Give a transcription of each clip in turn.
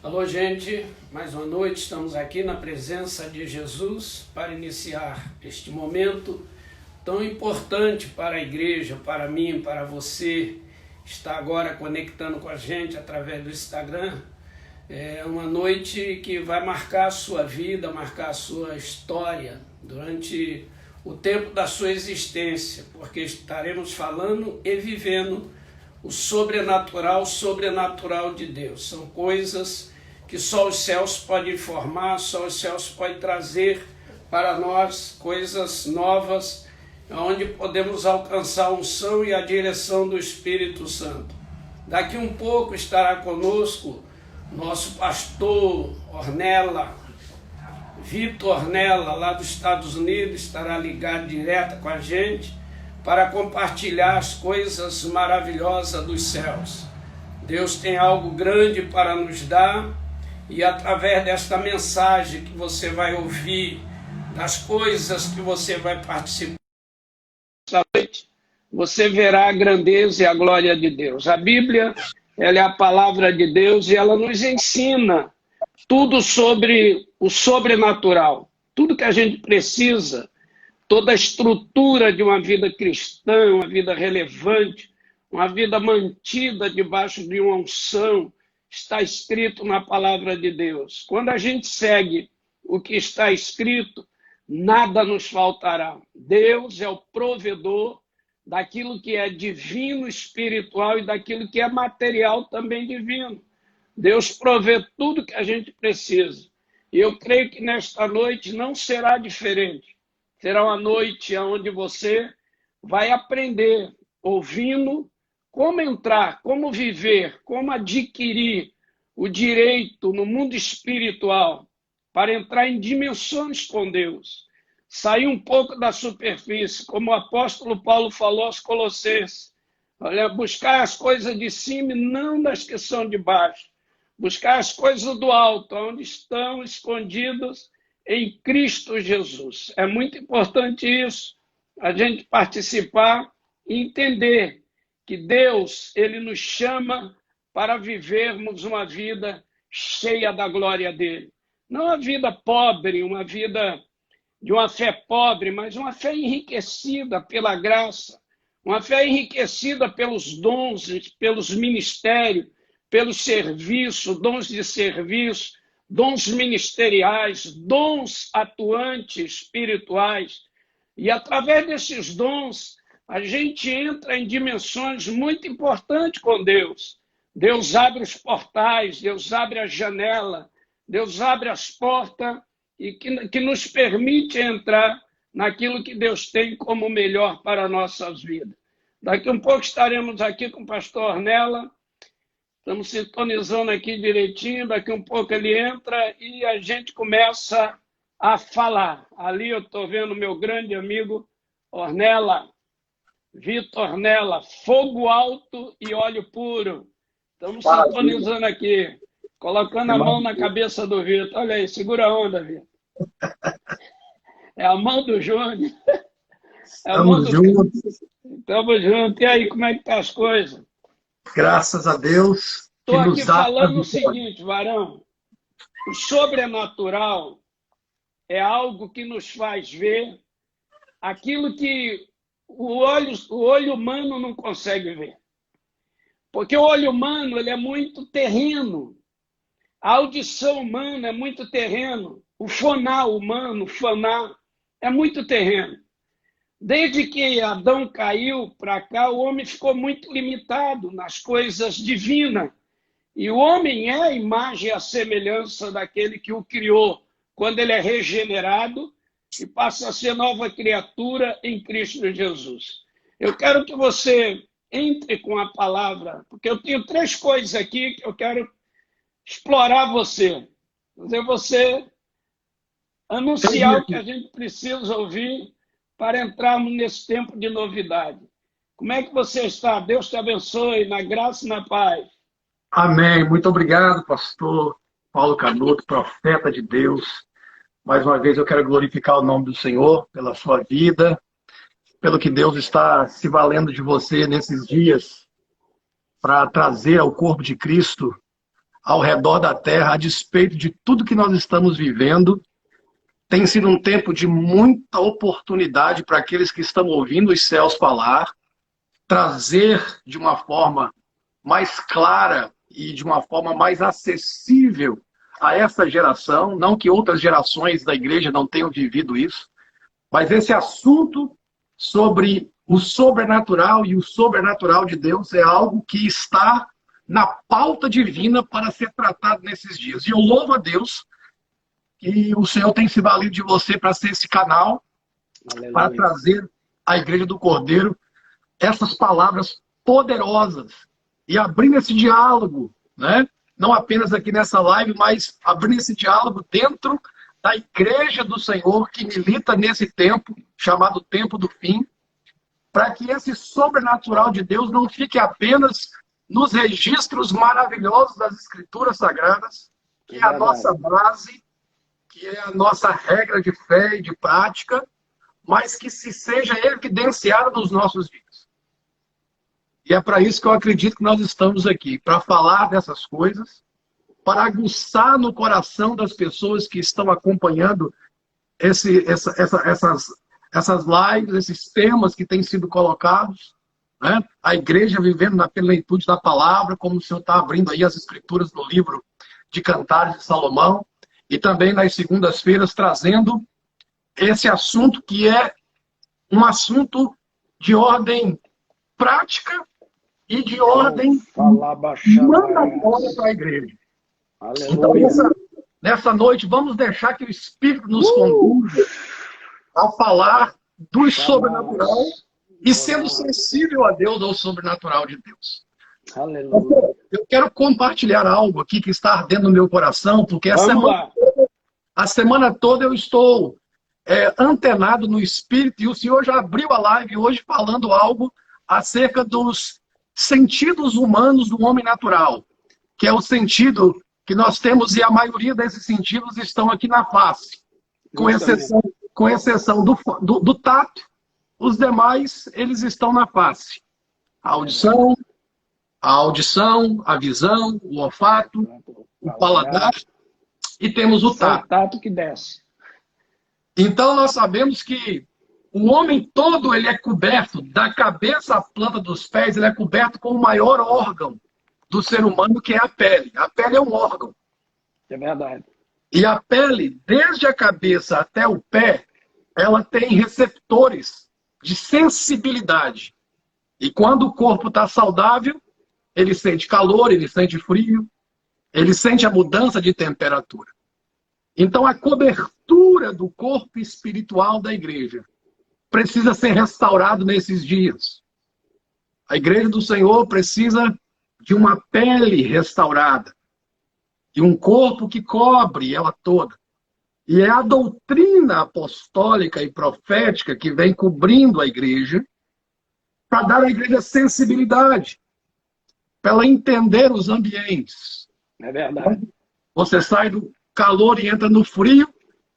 Alô, gente, mais uma noite, estamos aqui na presença de Jesus para iniciar este momento tão importante para a igreja, para mim, para você, está agora conectando com a gente através do Instagram. É uma noite que vai marcar a sua vida, marcar a sua história durante o tempo da sua existência, porque estaremos falando e vivendo o sobrenatural de Deus. São coisas que só os céus podem informar, só os céus podem trazer para nós, coisas novas, onde podemos alcançar a unção e a direção do Espírito Santo. Daqui um pouco estará conosco nosso pastor Ornella, Vitor Ornella, lá dos Estados Unidos, estará ligado direto com a gente para compartilhar as coisas maravilhosas dos céus. Deus tem algo grande para nos dar e através desta mensagem que você vai ouvir, das coisas que você vai participar esta noite, você verá a grandeza e a glória de Deus. A Bíblia, ela é a palavra de Deus e ela nos ensina tudo sobre o sobrenatural, tudo que a gente precisa, toda a estrutura de uma vida cristã, uma vida relevante, uma vida mantida debaixo de uma unção, está escrito na palavra de Deus. Quando a gente segue o que está escrito, nada nos faltará. Deus é o provedor daquilo que é divino, espiritual e daquilo que é material também divino. Deus provê tudo que a gente precisa. E eu creio que nesta noite não será diferente. Será uma noite onde você vai aprender, ouvindo, como entrar, como viver, como adquirir o direito no mundo espiritual para entrar em dimensões com Deus. Sair um pouco da superfície, como o apóstolo Paulo falou aos Colossenses. Olha, buscar as coisas de cima e não das que são de baixo. Buscar as coisas do alto, onde estão escondidas em Cristo Jesus. É muito importante isso, a gente participar e entender que Deus, ele nos chama para vivermos uma vida cheia da glória dele. Não uma vida pobre, uma vida de uma fé pobre, mas uma fé enriquecida pela graça, uma fé enriquecida pelos dons, pelos ministérios, pelo serviço, dons de serviço, dons ministeriais, dons atuantes espirituais. E através desses dons, a gente entra em dimensões muito importantes com Deus. Deus abre os portais, Deus abre a janela, Deus abre as portas e que nos permite entrar naquilo que Deus tem como melhor para nossas vidas. Daqui um pouco estaremos aqui com o pastor Ornella. Estamos sintonizando aqui direitinho, daqui um pouco ele entra e a gente começa a falar. Ali eu estou vendo meu grande amigo Ornella, Vitor Ornella, fogo alto e óleo puro. Estamos sintonizando aqui, colocando a mão na cabeça do Vitor. Olha aí, segura a onda, Vitor. É a mão do Júnior. Estamos juntos. Estamos juntos. E aí, como é que estão as coisas? Graças a Deus. Estou aqui falando o seguinte, varão. O sobrenatural é algo que nos faz ver aquilo que o olho humano não consegue ver. Porque o olho humano ele é muito terreno. A audição humana é muito terreno. O fonar humano, fanar, é muito terreno. Desde que Adão caiu para cá, o homem ficou muito limitado nas coisas divinas. E o homem é a imagem e a semelhança daquele que o criou, quando ele é regenerado e passa a ser nova criatura em Cristo Jesus. Eu quero que você entre com a palavra, porque eu tenho 3 coisas aqui que eu quero explorar você. Fazer você anunciar o que a gente precisa ouvir para entrarmos nesse tempo de novidade. Como é que você está? Deus te abençoe, na graça e na paz. Amém. Muito obrigado, pastor Paulo Canuto, profeta de Deus. Mais uma vez eu quero glorificar o nome do Senhor pela sua vida, pelo que Deus está se valendo de você nesses dias para trazer ao corpo de Cristo ao redor da terra, a despeito de tudo que nós estamos vivendo. Tem sido um tempo de muita oportunidade para aqueles que estão ouvindo os céus falar, trazer de uma forma mais clara e de uma forma mais acessível a essa geração, não que outras gerações da igreja não tenham vivido isso, mas esse assunto sobre o sobrenatural e o sobrenatural de Deus é algo que está na pauta divina para ser tratado nesses dias. E eu louvo a Deus que o Senhor tem se valido de você para ser esse canal, aleluia, para trazer à Igreja do Cordeiro essas palavras poderosas e abrindo esse diálogo, né? Não apenas aqui nessa live, mas abrindo esse diálogo dentro da Igreja do Senhor que milita nesse tempo, chamado tempo do fim, para que esse sobrenatural de Deus não fique apenas nos registros maravilhosos das Escrituras Sagradas, que é a nossa base, que é a nossa regra de fé e de prática, mas que se seja evidenciada nos nossos dias. E é para isso que eu acredito que nós estamos aqui, para falar dessas coisas, para aguçar no coração das pessoas que estão acompanhando essas lives, esses temas que têm sido colocados, né? A igreja vivendo na plenitude da palavra, como o Senhor está abrindo aí as escrituras no livro de Cantares de Salomão, e também nas segundas-feiras trazendo esse assunto que é um assunto de ordem prática e de ordem mandatória para a igreja. Aleluia. Então, nessa noite, vamos deixar que o Espírito nos conduza a falar do sobrenatural e sendo sensível a Deus, ao sobrenatural de Deus. Aleluia. Eu quero compartilhar algo aqui que está ardendo no meu coração, porque a semana toda eu estou antenado no Espírito, e o Senhor já abriu a live hoje falando algo acerca dos sentidos humanos do homem natural, que é o sentido que nós temos, e a maioria desses sentidos estão aqui na face, com exceção do tato. Os demais, eles estão na face. A audição, a visão, o olfato, o paladar, e temos o tato. O tato que desce. Então nós sabemos que o homem todo ele é coberto, da cabeça à planta dos pés, ele é coberto com o maior órgão do ser humano, que é a pele. A pele é um órgão. É verdade. E a pele, desde a cabeça até o pé, ela tem receptores de sensibilidade. E quando o corpo está saudável, ele sente calor, ele sente frio, ele sente a mudança de temperatura. Então a cobertura do corpo espiritual da igreja precisa ser restaurado nesses dias. A igreja do Senhor precisa de uma pele restaurada, de um corpo que cobre ela toda. E é a doutrina apostólica e profética que vem cobrindo a igreja para dar à igreja sensibilidade, para ela entender os ambientes. É verdade. Você sai do calor e entra no frio,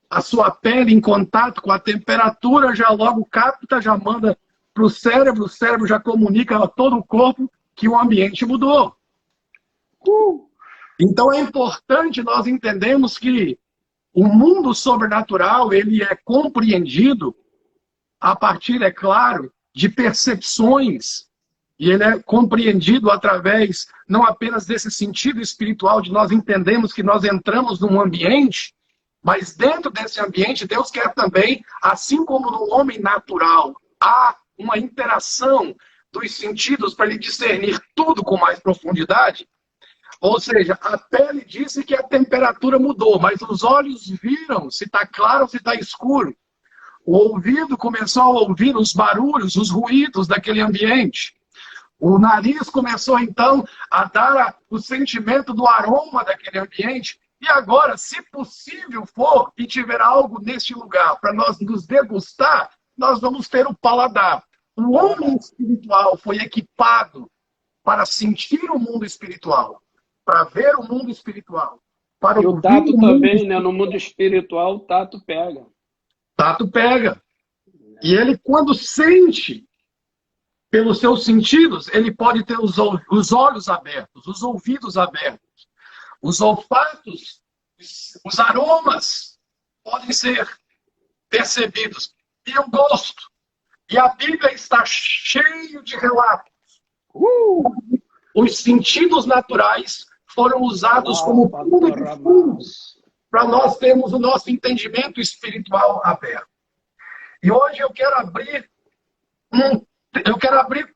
a sua pele em contato com a temperatura já logo capta, já manda para o cérebro já comunica a todo o corpo que o ambiente mudou. Então é importante nós entendermos que o mundo sobrenatural ele é compreendido a partir, é claro, de percepções. E ele é compreendido através não apenas desse sentido espiritual de nós entendemos que nós entramos num ambiente, mas dentro desse ambiente Deus quer também, assim como no homem natural, há uma interação dos sentidos para ele discernir tudo com mais profundidade. Ou seja, a pele disse que a temperatura mudou, mas os olhos viram se está claro ou se está escuro. O ouvido começou a ouvir os barulhos, os ruídos daquele ambiente. O nariz começou, então, a dar o sentimento do aroma daquele ambiente. E agora, se possível for e tiver algo neste lugar para nós nos degustar, nós vamos ter o paladar. O homem espiritual foi equipado para sentir o mundo espiritual, para ver o mundo espiritual. Para e o tato também, né? No mundo espiritual, o tato pega. Tato pega. E ele, quando sente, pelos seus sentidos, ele pode ter os olhos abertos, os ouvidos abertos. os olfatos, os aromas podem ser percebidos. E o gosto. E a Bíblia está cheia de relatos. Os sentidos naturais foram usados como ponto de fundo para nós termos o nosso entendimento espiritual aberto. E hoje eu quero abrir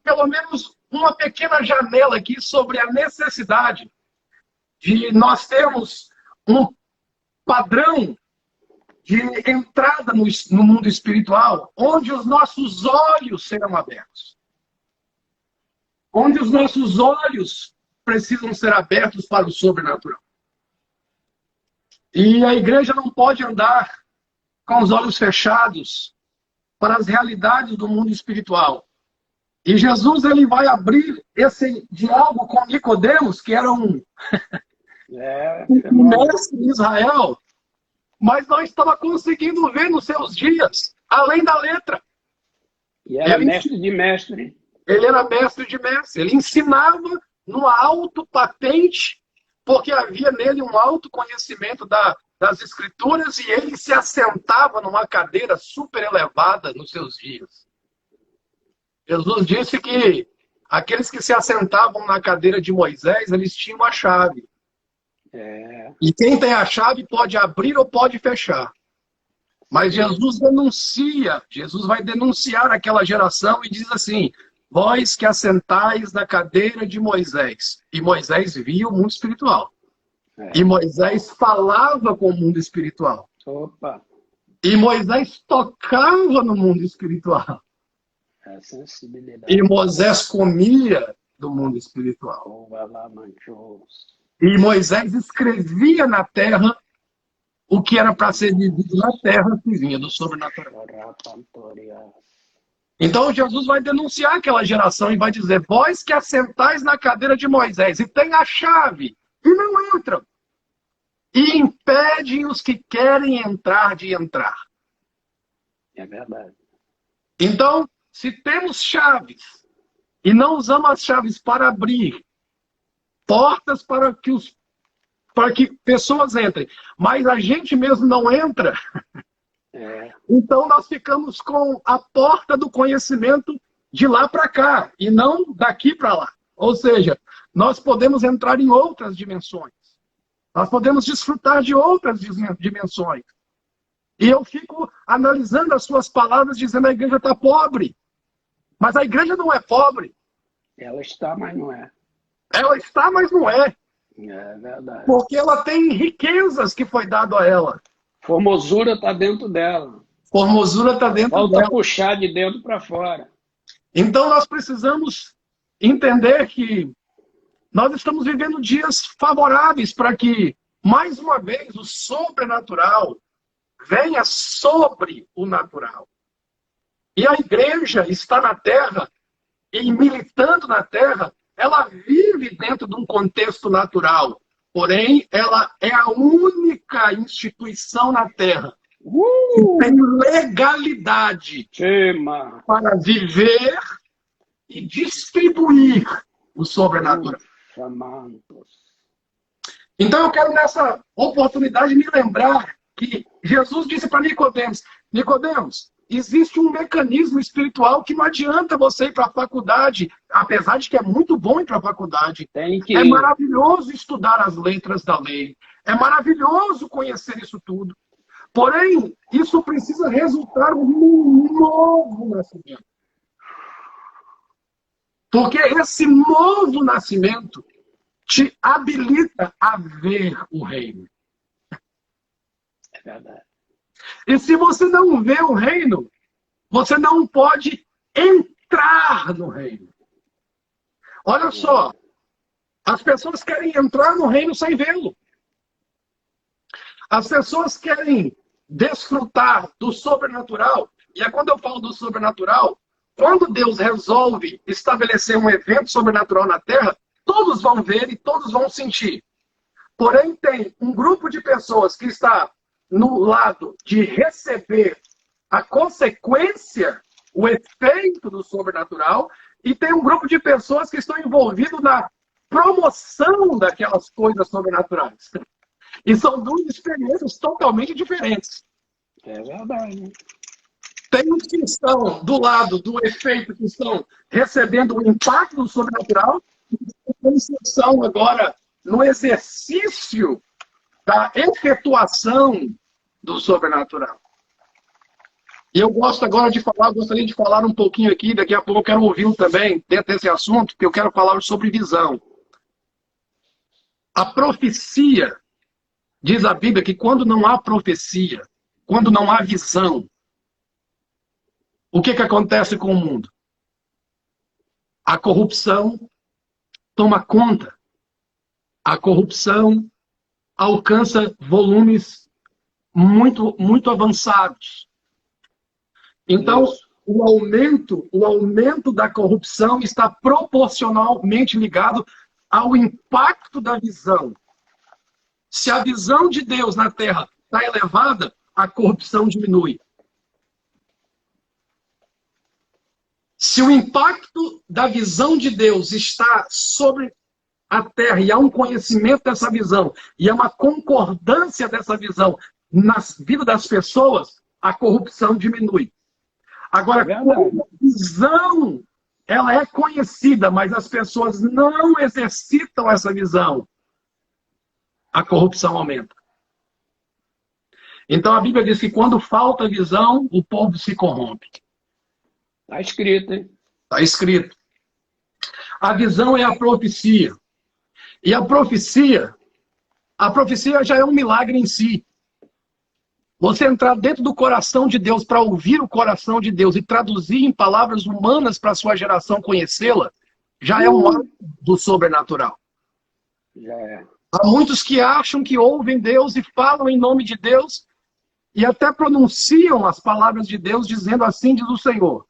pelo menos uma pequena janela aqui sobre a necessidade de nós termos um padrão de entrada no mundo espiritual, onde os nossos olhos serão abertos. Onde os nossos olhos precisam ser abertos para o sobrenatural. E a igreja não pode andar com os olhos fechados para as realidades do mundo espiritual. E Jesus ele vai abrir esse diálogo com Nicodemos, que era um mestre de Israel, mas não estava conseguindo ver nos seus dias, além da letra. E era mestre de mestre. Ele era mestre de mestre. Ele ensinava numa autopatente, porque havia nele um alto conhecimento das Escrituras, e ele se assentava numa cadeira super elevada nos seus dias. Jesus disse que aqueles que se assentavam na cadeira de Moisés, eles tinham a chave. E quem tem a chave pode abrir ou pode fechar. Mas Jesus vai denunciar aquela geração e diz assim: vós que assentais na cadeira de Moisés. E Moisés via o mundo espiritual. E Moisés falava com o mundo espiritual. Opa. E Moisés tocava no mundo espiritual. A sensibilidade. E Moisés comia do mundo espiritual. E Moisés escrevia na terra o que era para ser vivido na terra, que vinha do sobrenatural. Então Jesus vai denunciar aquela geração e vai dizer: vós que assentais na cadeira de Moisés e tem a chave e não entram, e impedem os que querem entrar de entrar. É verdade. Então, se temos chaves e não usamos as chaves para abrir portas para que pessoas entrem, mas a gente mesmo não entra, então nós ficamos com a porta do conhecimento de lá para cá e não daqui para lá. Ou seja, nós podemos entrar em outras dimensões. Nós podemos desfrutar de outras dimensões. E eu fico analisando as suas palavras dizendo: a igreja está pobre. Mas a igreja não é pobre. Ela está, mas não é. Ela está, mas não é. É verdade. Porque ela tem riquezas que foi dado a ela. Formosura está dentro dela. Formosura está dentro dela. Falta puxar de dentro para fora. Então nós precisamos entender que nós estamos vivendo dias favoráveis para que, mais uma vez, o sobrenatural venha sobre o natural. E a igreja está na terra, e militando na terra, ela vive dentro de um contexto natural. Porém, ela é a única instituição na terra que tem legalidade para viver e distribuir o sobrenatural. Então eu quero nessa oportunidade me lembrar que Jesus disse para Nicodemos: Nicodemos, existe um mecanismo espiritual que não adianta você ir para a faculdade, apesar de que é muito bom ir para a faculdade. É maravilhoso estudar as letras da lei. É maravilhoso conhecer isso tudo. Porém, isso precisa resultar num novo nascimento. Porque esse novo nascimento te habilita a ver o reino. É verdade. E se você não vê o reino, você não pode entrar no reino. Olha só, as pessoas querem entrar no reino sem vê-lo. As pessoas querem desfrutar do sobrenatural. E é quando eu falo do sobrenatural, quando Deus resolve estabelecer um evento sobrenatural na Terra, todos vão ver e todos vão sentir. Porém, tem um grupo de pessoas que está no lado de receber a consequência, o efeito do sobrenatural, e tem um grupo de pessoas que estão envolvidos na promoção daquelas coisas sobrenaturais. E são duas experiências totalmente diferentes. É verdade. Tem uns que estão do lado do efeito, que estão recebendo o impacto do sobrenatural, e tem uns que estão agora no exercício da efetuação do sobrenatural. E eu gostaria de falar um pouquinho aqui, daqui a pouco eu quero ouvi-lo também, dentro desse assunto, porque eu quero falar sobre visão. A profecia, diz a Bíblia, que quando não há profecia, quando não há visão, o que acontece com o mundo? A corrupção toma conta. A corrupção alcança volumes muito, muito avançados. Então, o aumento da corrupção está proporcionalmente ligado ao impacto da visão. Se a visão de Deus na Terra está elevada, a corrupção diminui. Se o impacto da visão de Deus está sobre a Terra e há um conhecimento dessa visão e há uma concordância dessa visão na vida das pessoas, a corrupção diminui. Agora, quando a visão ela é conhecida, mas as pessoas não exercitam essa visão, a corrupção aumenta. Então a Bíblia diz que quando falta visão, o povo se corrompe. Está escrito, hein? Está escrito. A visão é a profecia. E a profecia já é um milagre em si. Você entrar dentro do coração de Deus para ouvir o coração de Deus e traduzir em palavras humanas para a sua geração conhecê-la, já é um ato do sobrenatural. Já é. Há muitos que acham que ouvem Deus e falam em nome de Deus e até pronunciam as palavras de Deus dizendo assim diz o Senhor.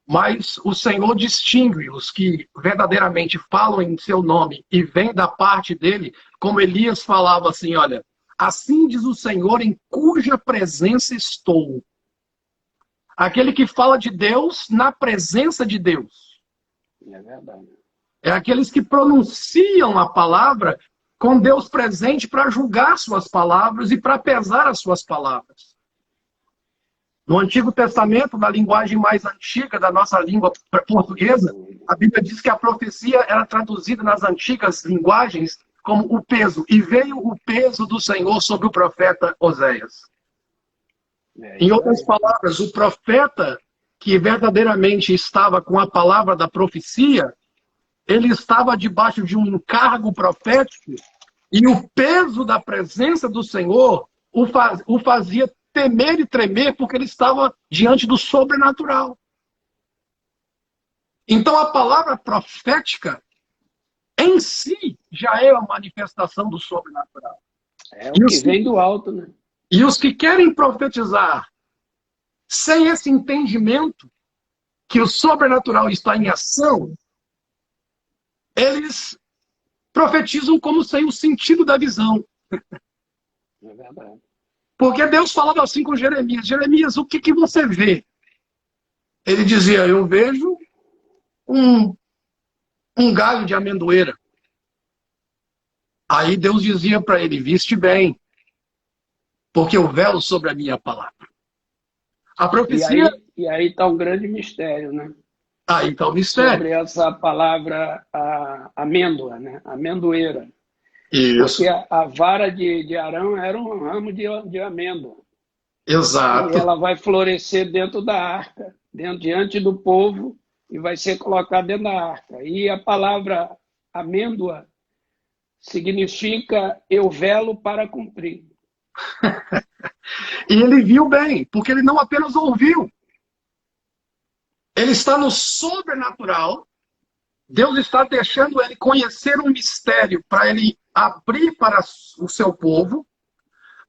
Mas o Senhor distingue os que verdadeiramente falam em seu nome e vêm da parte dele, como Elias falava assim, olha, assim diz o Senhor em cuja presença estou. Aquele que fala de Deus na presença de Deus. É verdade. É aqueles que pronunciam a palavra com Deus presente para julgar suas palavras e para pesar as suas palavras. No Antigo Testamento, na linguagem mais antiga da nossa língua portuguesa, a Bíblia diz que a profecia era traduzida nas antigas linguagens como o peso. E veio o peso do Senhor sobre o profeta Oséias. Em outras palavras, o profeta que verdadeiramente estava com a palavra da profecia, ele estava debaixo de um encargo profético e o peso da presença do Senhor o fazia temer e tremer porque ele estava diante do sobrenatural. Então a palavra profética em si já é a manifestação do sobrenatural. É o que vem do alto, né? E os que querem profetizar sem esse entendimento que o sobrenatural está em ação, eles profetizam como sem o sentido da visão. É verdade. Porque Deus falava assim com Jeremias. Jeremias, o que você vê? Ele dizia, eu vejo um galho de amendoeira. Aí Deus dizia para ele, viste bem, porque eu velo sobre a minha palavra. A profecia... E aí está um grande mistério, né? Aí está o mistério. Sobre essa palavra amêndoa, né? Amendoeira. Isso. Porque a vara de Arão era um ramo de amêndoa. Exato. E ela vai florescer dentro da arca, diante do povo, e vai ser colocada dentro da arca. E a palavra amêndoa significa eu velo para cumprir. E ele viu bem, porque ele não apenas ouviu. Ele está no sobrenatural. Deus está deixando ele conhecer um mistério para ele abrir para o seu povo,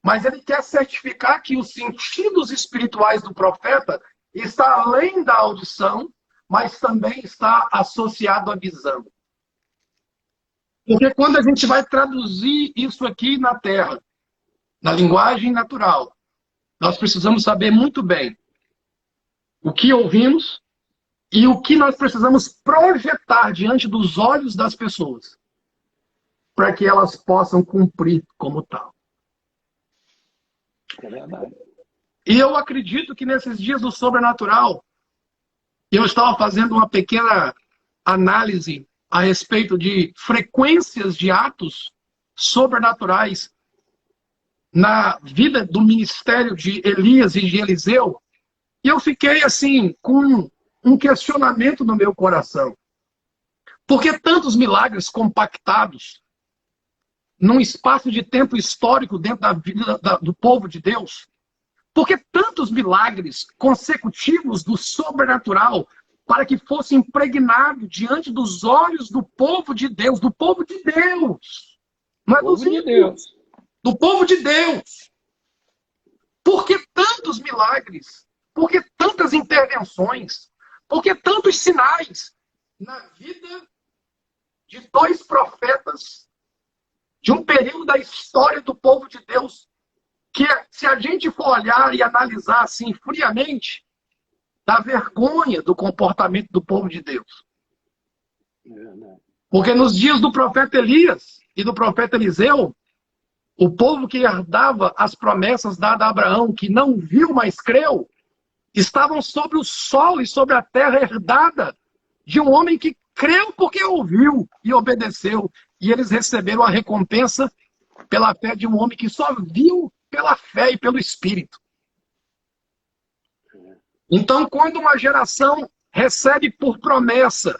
mas ele quer certificar que os sentidos espirituais do profeta está além da audição, mas também está associado à visão. Porque quando a gente vai traduzir isso aqui na Terra, na linguagem natural, nós precisamos saber muito bem o que ouvimos e o que nós precisamos projetar diante dos olhos das pessoas para que elas possam cumprir como tal. É verdade. E eu acredito que nesses dias do sobrenatural, eu estava fazendo uma pequena análise a respeito de frequências de atos sobrenaturais na vida do ministério de Elias e de Eliseu, e eu fiquei assim com um questionamento no meu coração. Por que tantos milagres compactados num espaço de tempo histórico dentro da vida do povo de Deus? Por que tantos milagres consecutivos do sobrenatural para que fosse impregnado diante dos olhos do povo de Deus, do povo de Deus? Não é dos ímpios, do povo de Deus. Por que tantos milagres? Por que tantas intervenções? Por que tantos sinais na vida de dois profetas de um período da história do povo de Deus que, se a gente for olhar e analisar assim friamente, dá vergonha do comportamento do povo de Deus? Porque nos dias do profeta Elias e do profeta Eliseu, o povo que herdava as promessas dadas a Abraão, que não viu, mas creu, estavam sobre o solo e sobre a terra herdada de um homem que creu porque ouviu e obedeceu. E eles receberam a recompensa pela fé de um homem que só viu pela fé e pelo Espírito. Então, quando uma geração recebe por promessa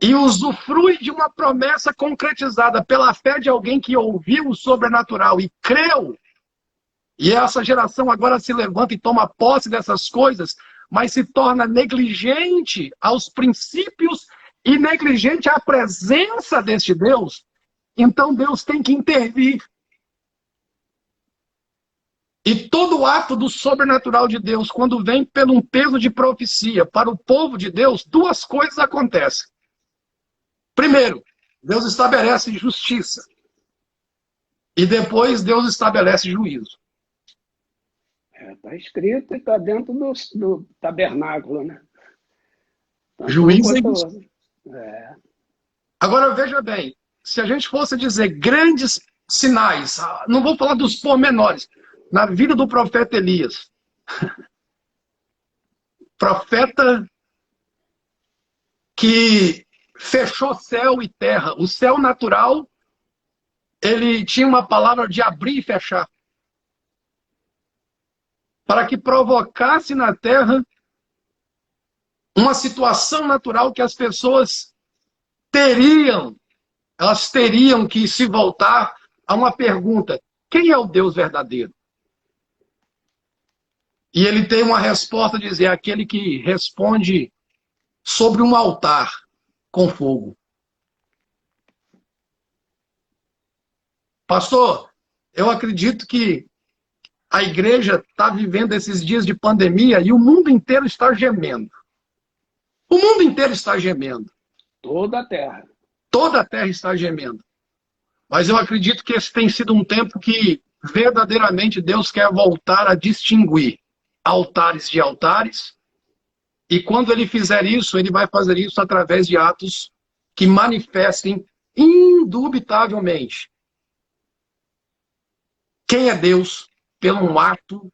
e usufrui de uma promessa concretizada pela fé de alguém que ouviu o sobrenatural e creu, e essa geração agora se levanta e toma posse dessas coisas, mas se torna negligente aos princípios e negligente à presença deste Deus, então Deus tem que intervir. E todo ato do sobrenatural de Deus, quando vem pelo um peso de profecia para o povo de Deus, duas coisas acontecem. Primeiro, Deus estabelece justiça. E depois Deus estabelece juízo. Está escrito e está dentro do tabernáculo, né? Tá Juízo e justiça. Agora, veja bem, se a gente fosse dizer grandes sinais, não vou falar dos pormenores, na vida do profeta Elias. Profeta que fechou céu e terra. O céu natural, ele tinha uma palavra de abrir e fechar. Para que provocasse na terra uma situação natural que as pessoas elas teriam que se voltar a uma pergunta: quem é o Deus verdadeiro? E ele tem uma resposta a dizer: aquele que responde sobre um altar com fogo. Pastor, eu acredito que a igreja está vivendo esses dias de pandemia e o mundo inteiro está gemendo. O mundo inteiro está gemendo. Toda a terra. Toda a terra está gemendo. Mas eu acredito que esse tem sido um tempo que verdadeiramente Deus quer voltar a distinguir altares de altares. E quando ele fizer isso, ele vai fazer isso através de atos que manifestem indubitavelmente quem é Deus, pelo um ato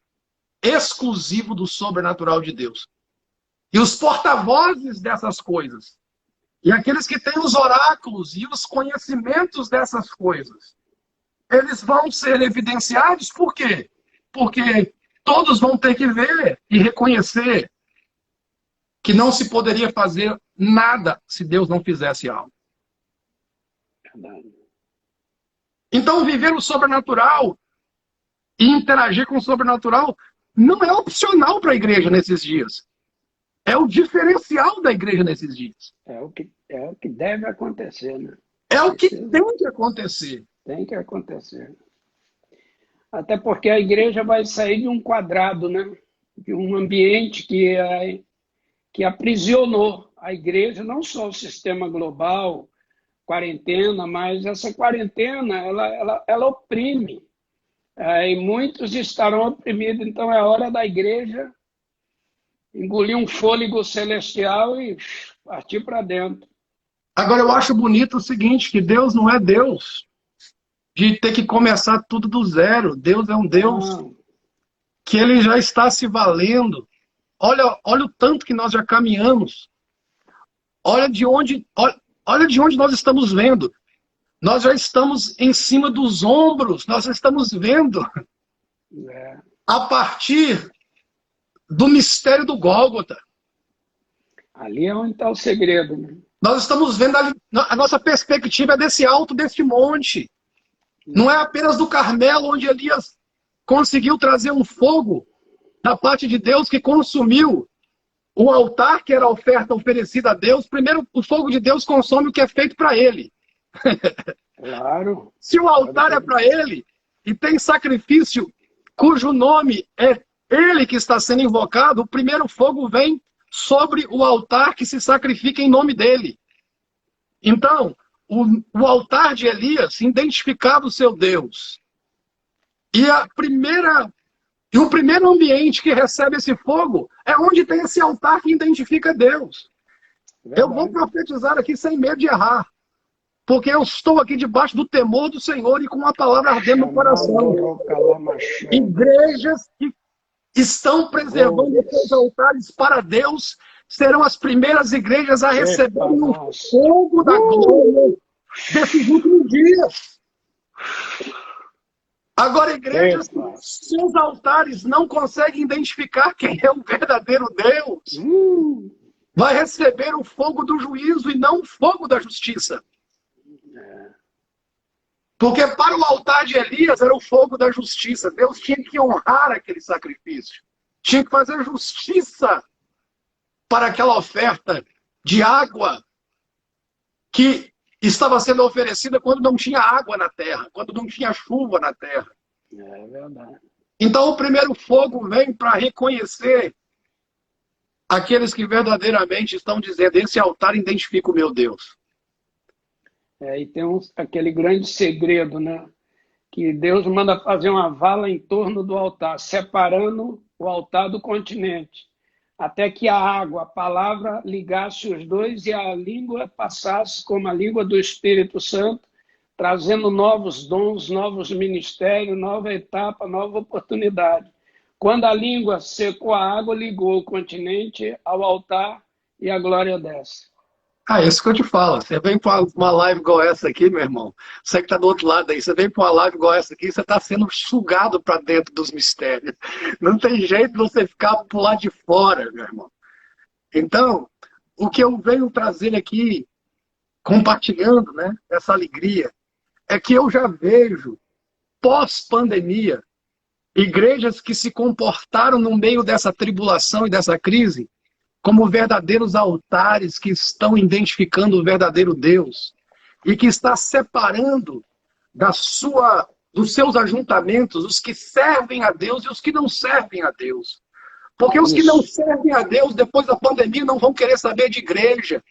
exclusivo do sobrenatural de Deus. E os porta-vozes dessas coisas, e aqueles que têm os oráculos e os conhecimentos dessas coisas, eles vão ser evidenciados por quê? Porque todos vão ter que ver e reconhecer que não se poderia fazer nada se Deus não fizesse algo. Então, viver o sobrenatural e interagir com o sobrenatural não é opcional para a igreja nesses dias. É o diferencial da igreja nesses dias. É o que deve acontecer, né? É o que tem que acontecer. Tem que acontecer. Até porque a igreja vai sair de um quadrado, né? De um ambiente que aprisionou a igreja, não só o sistema global, quarentena, mas essa quarentena, ela oprime. E muitos estarão oprimidos, então é hora da igreja Engolir um fôlego celestial e partir para dentro. Agora, eu acho bonito o seguinte, que Deus não é Deus de ter que começar tudo do zero. Deus é um Deus que ele já está se valendo. Olha o tanto que nós já caminhamos. Olha de onde nós estamos vendo. Nós já estamos em cima dos ombros. Nós já estamos vendo a partir do mistério do Gólgota. Ali é onde está o segredo, né? Nós estamos vendo a nossa perspectiva é desse alto, deste monte. Não é apenas do Carmelo, onde Elias conseguiu trazer um fogo da parte de Deus que consumiu o altar, que era a oferta oferecida a Deus. Primeiro, o fogo de Deus consome o que é feito para ele. Claro. Se o altar é para ele e tem sacrifício cujo nome é ele que está sendo invocado, o primeiro fogo vem sobre o altar que se sacrifica em nome dele. Então, o altar de Elias identificava o seu Deus. E o primeiro ambiente que recebe esse fogo é onde tem esse altar que identifica Deus. Verdade. Eu vou profetizar aqui sem medo de errar. Porque eu estou aqui debaixo do temor do Senhor e com uma palavra ardendo no coração. Igrejas que estão preservando os seus altares para Deus serão as primeiras igrejas a receberem o fogo da glória desses últimos dias. Agora, igrejas que seus altares não conseguem identificar quem é o verdadeiro Deus, vai receber o fogo do juízo e não o fogo da justiça. Porque para o altar de Elias era o fogo da justiça. Deus tinha que honrar aquele sacrifício. Tinha que fazer justiça para aquela oferta de água que estava sendo oferecida quando não tinha água na terra, quando não tinha chuva na terra. É verdade. Então o primeiro fogo vem para reconhecer aqueles que verdadeiramente estão dizendo: esse altar identifica o meu Deus. E tem aquele grande segredo, né? Que Deus manda fazer uma vala em torno do altar, separando o altar do continente, até que a água, a palavra, ligasse os dois e a língua passasse como a língua do Espírito Santo, trazendo novos dons, novos ministérios, nova etapa, nova oportunidade. Quando a língua secou a água, ligou o continente ao altar e a glória desce. Isso que eu te falo. Você vem para uma live igual essa aqui, meu irmão. Você que está do outro lado aí, você vem para uma live igual essa aqui, você está sendo sugado para dentro dos mistérios. Não tem jeito de você ficar por lá de fora, meu irmão. Então, o que eu venho trazer aqui, compartilhando, né, essa alegria, é que eu já vejo, pós-pandemia, igrejas que se comportaram no meio dessa tribulação e dessa crise como verdadeiros altares que estão identificando o verdadeiro Deus e que está separando dos seus ajuntamentos os que servem a Deus e os que não servem a Deus. Porque os que não servem a Deus, depois da pandemia, não vão querer saber de igreja,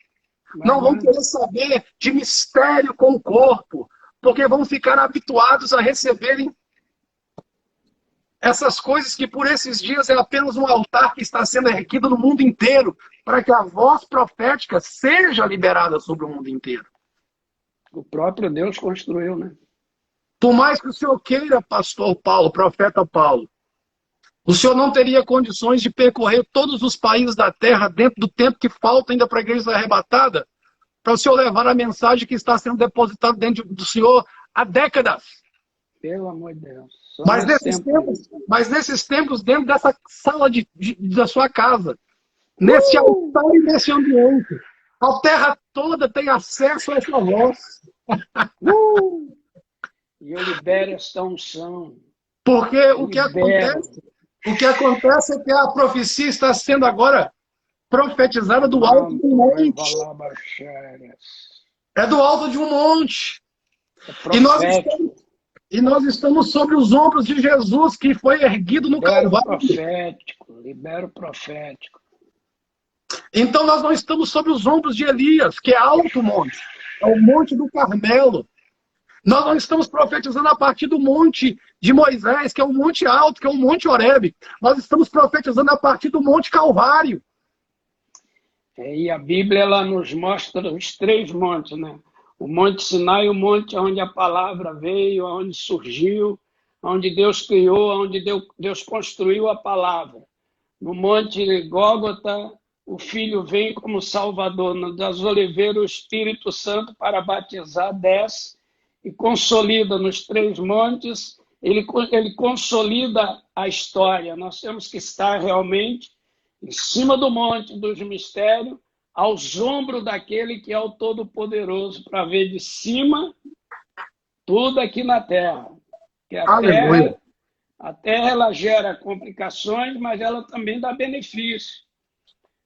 não vão querer saber de mistério com o corpo, porque vão ficar habituados a receberem essas coisas que por esses dias é apenas um altar que está sendo erguido no mundo inteiro, para que a voz profética seja liberada sobre o mundo inteiro. O próprio Deus construiu, né? Por mais que o senhor queira, pastor Paulo, profeta Paulo, o senhor não teria condições de percorrer todos os países da terra dentro do tempo que falta ainda para a igreja ser arrebatada, para o senhor levar a mensagem que está sendo depositada dentro do senhor há décadas. Pelo amor de Deus. Mas nesses tempos, dentro dessa sala da sua casa, nesse altar e nesse ambiente, a terra toda tem acesso a essa voz. E eu libero esta unção. Porque o que acontece é que a profecia está sendo agora profetizada do alto de um monte. É do alto de um monte. E nós estamos sobre os ombros de Jesus, que foi erguido no Calvário. Libero profético. Então nós não estamos sobre os ombros de Elias, que é alto monte. É o monte do Carmelo. Nós não estamos profetizando a partir do monte de Moisés, que é um monte alto, que é um monte Horebe. Nós estamos profetizando a partir do monte Calvário. E a Bíblia ela nos mostra os 3 montes, né? O Monte Sinai, o monte onde a palavra veio, onde surgiu, onde Deus criou, onde Deus construiu a palavra. No Monte Gólgota, o Filho vem como Salvador. Das oliveiras, o Espírito Santo para batizar desce e consolida nos 3 montes. Ele consolida a história. Nós temos que estar realmente em cima do monte dos mistérios, aos ombros daquele que é o Todo-Poderoso, para ver de cima tudo aqui na Terra. Que a terra ela gera complicações, mas ela também dá benefício.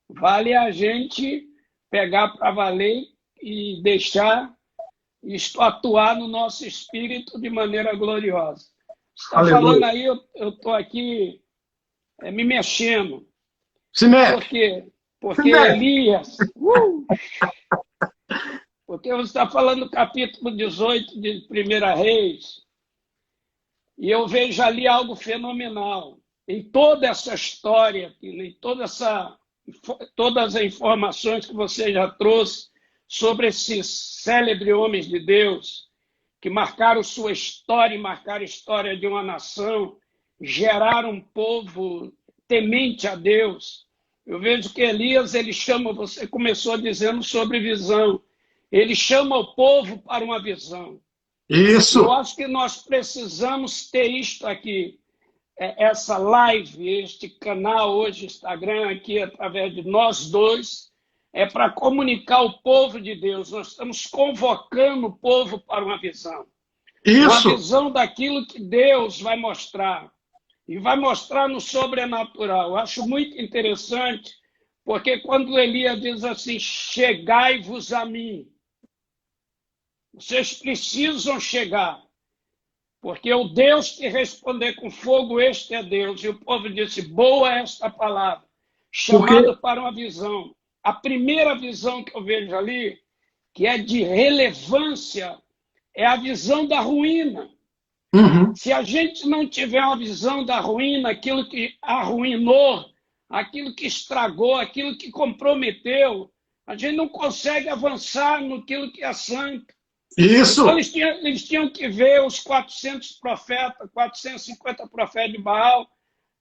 Vale a gente pegar para valer e deixar isto atuar no nosso espírito de maneira gloriosa. Você está falando aí, eu estou aqui me mexendo. Se mexe. Por quê? Porque Elias... Porque você está falando do capítulo 18 de 1 Reis, e eu vejo ali algo fenomenal. Em toda essa história, em todas as informações que você já trouxe sobre esses célebres homens de Deus, que marcaram sua história e marcaram a história de uma nação, geraram um povo temente a Deus. Eu vejo que Elias, ele chama, você começou dizendo sobre visão, ele chama o povo para uma visão. Isso. Eu acho que nós precisamos ter isto aqui, essa live, este canal hoje, Instagram, aqui através de nós dois, para comunicar o povo de Deus. Nós estamos convocando o povo para uma visão. Isso. Uma visão daquilo que Deus vai mostrar. E vai mostrar no sobrenatural. Eu acho muito interessante, porque quando Elias diz assim, chegai-vos a mim, vocês precisam chegar, porque o Deus que responder com fogo, este é Deus. E o povo disse, boa esta palavra, chamado para uma visão. A primeira visão que eu vejo ali, que é de relevância, é a visão da ruína. Uhum. Se a gente não tiver uma visão da ruína, aquilo que arruinou, aquilo que estragou, aquilo que comprometeu, a gente não consegue avançar naquilo que é santo. Isso. Então, eles tinham que ver os 400 profetas, 450 profetas de Baal,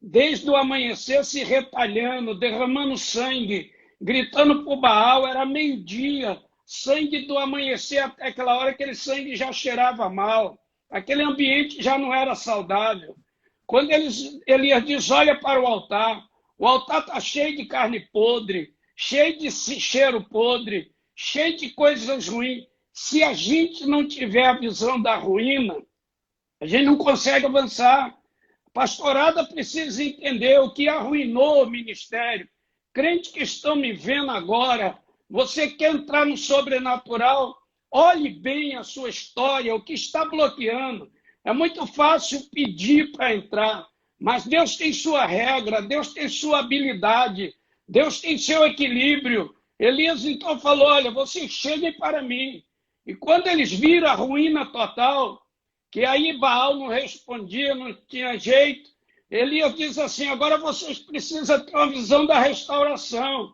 desde o amanhecer se retalhando, derramando sangue, gritando para o Baal, era meio-dia, sangue do amanhecer até aquela hora, aquele sangue já cheirava mal, aquele ambiente já não era saudável. Quando Elias diz, olha para o altar está cheio de carne podre, cheio de cheiro podre, cheio de coisas ruins. Se a gente não tiver a visão da ruína, a gente não consegue avançar. A pastorada precisa entender o que arruinou o ministério. Crentes que estão me vendo agora, você quer entrar no sobrenatural, olhe bem a sua história, o que está bloqueando. É muito fácil pedir para entrar, mas Deus tem sua regra, Deus tem sua habilidade, Deus tem seu equilíbrio. Elias então falou, olha, vocês cheguem para mim. E quando eles viram a ruína total, que aí Baal não respondia, não tinha jeito, Elias diz assim, agora vocês precisam ter uma visão da restauração.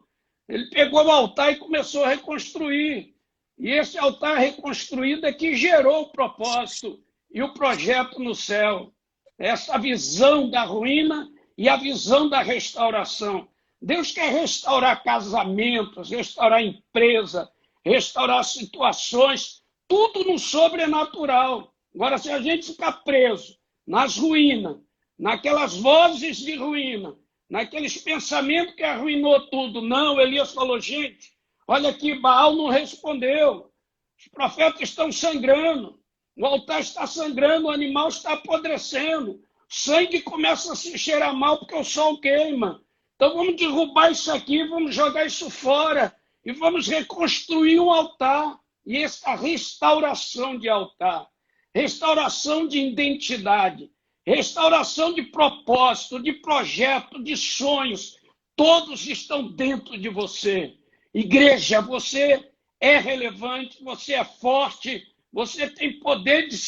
Ele pegou o altar e começou a reconstruir. E esse altar reconstruído é que gerou o propósito e o projeto no céu. Essa visão da ruína e a visão da restauração. Deus quer restaurar casamentos, restaurar empresa, restaurar situações, tudo no sobrenatural. Agora, se a gente ficar preso nas ruínas, naquelas vozes de ruína, naqueles pensamentos que arruinou tudo, não, Elias falou, gente, olha aqui, Baal não respondeu, os profetas estão sangrando, o altar está sangrando, o animal está apodrecendo, o sangue começa a se cheirar mal porque o sol queima. Então vamos derrubar isso aqui, vamos jogar isso fora e vamos reconstruir um altar. E essa restauração de altar, restauração de identidade, restauração de propósito, de projeto, de sonhos, todos estão dentro de você. Igreja, você é relevante, você é forte, você tem poder de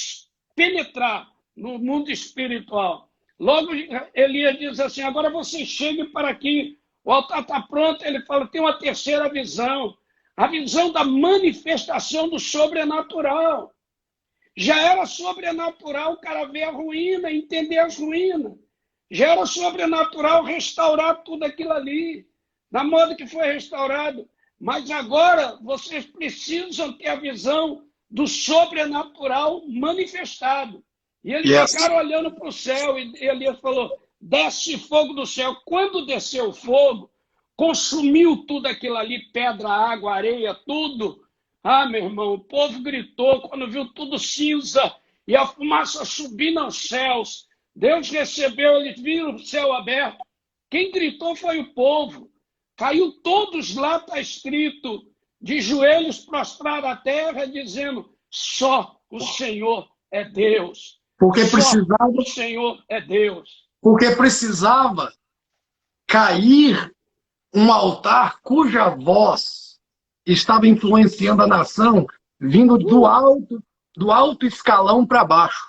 penetrar no mundo espiritual. Logo, Elias diz assim, agora você chegue para aqui, o altar está pronto. Ele fala, tem uma terceira visão, a visão da manifestação do sobrenatural. Já era sobrenatural o cara ver a ruína, entender as ruínas. Já era sobrenatural restaurar tudo aquilo ali, da modo que foi restaurado. Mas agora vocês precisam ter a visão do sobrenatural manifestado. E eles ficaram olhando para o céu e Elias falou, desce fogo do céu. Quando desceu o fogo, consumiu tudo aquilo ali, pedra, água, areia, tudo. Ah, meu irmão, o povo gritou quando viu tudo cinza e a fumaça subindo aos céus. Deus recebeu, eles viram o céu aberto. Quem gritou foi o povo. Caiu todos lá, está escrito, de joelhos prostrados à terra, dizendo, só o Senhor é Deus. Porque Só precisava, o Senhor é Deus. porque precisava cair um altar cuja voz estava influenciando a nação, vindo do alto escalão para baixo.